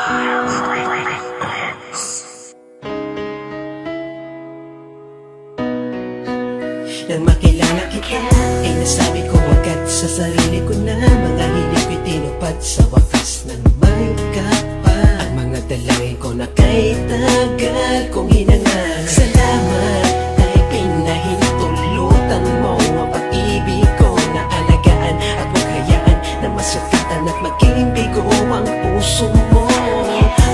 Nang makilala kita, ay nasabi ko agad sa sarili ko na mga hiling ko'y tinupad sa wakas ng may kapal. Ang mga dalangin ko na kay tagal kong hinangad. Salamat dahil pinahintulutan mo ang pag-ibig ko na alagaan at huwag hayaan na masukatan at maging bigo ang puso mo.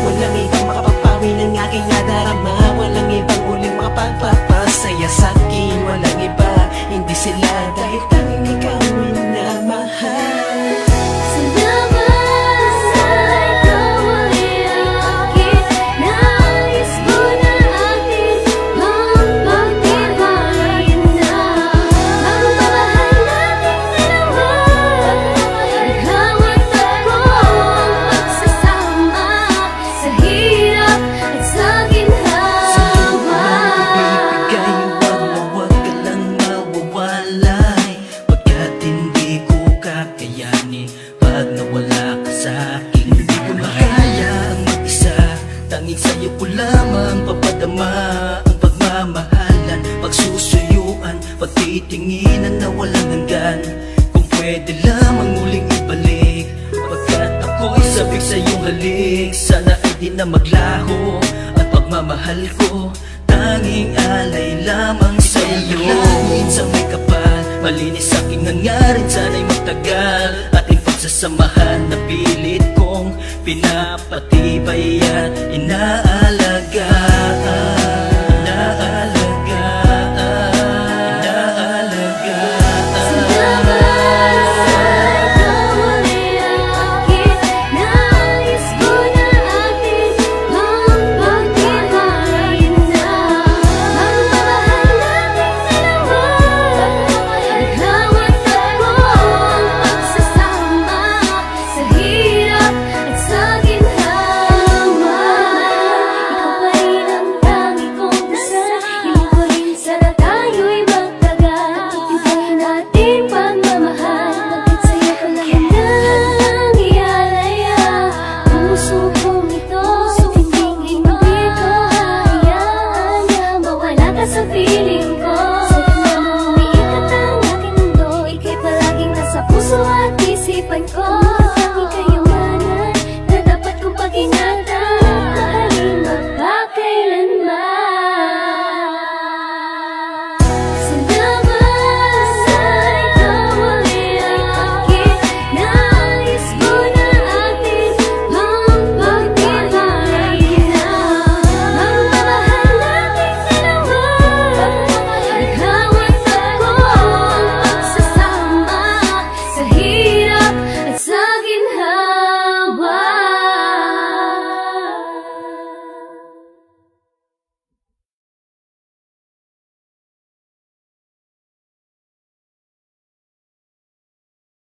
Walang ibang makapapawi ng aking nadarama, walang ibang uling makapagpapasaya sa'kin. Walang iba, hindi sila dahil tanging ikaw minamahal. Pag nawala ka sa'kin, hindi ko mahayang mag-isa. Tanging sa'yo ko lamang papadama ang pagmamahalan, pagsusuyuan, pagtitinginan na walang hanggan. Kung pwede lamang muling ibalik, pagkat ako'y sabik sa iyong halik. Sana ay di na maglaho at pagmamahal ko tanging alay lamang sa iyo. Langit sa may kapal, malinis aking hangarin, sana'y magtagal. Ating pagsasamahan na pilit kong pinapatibay at inaan.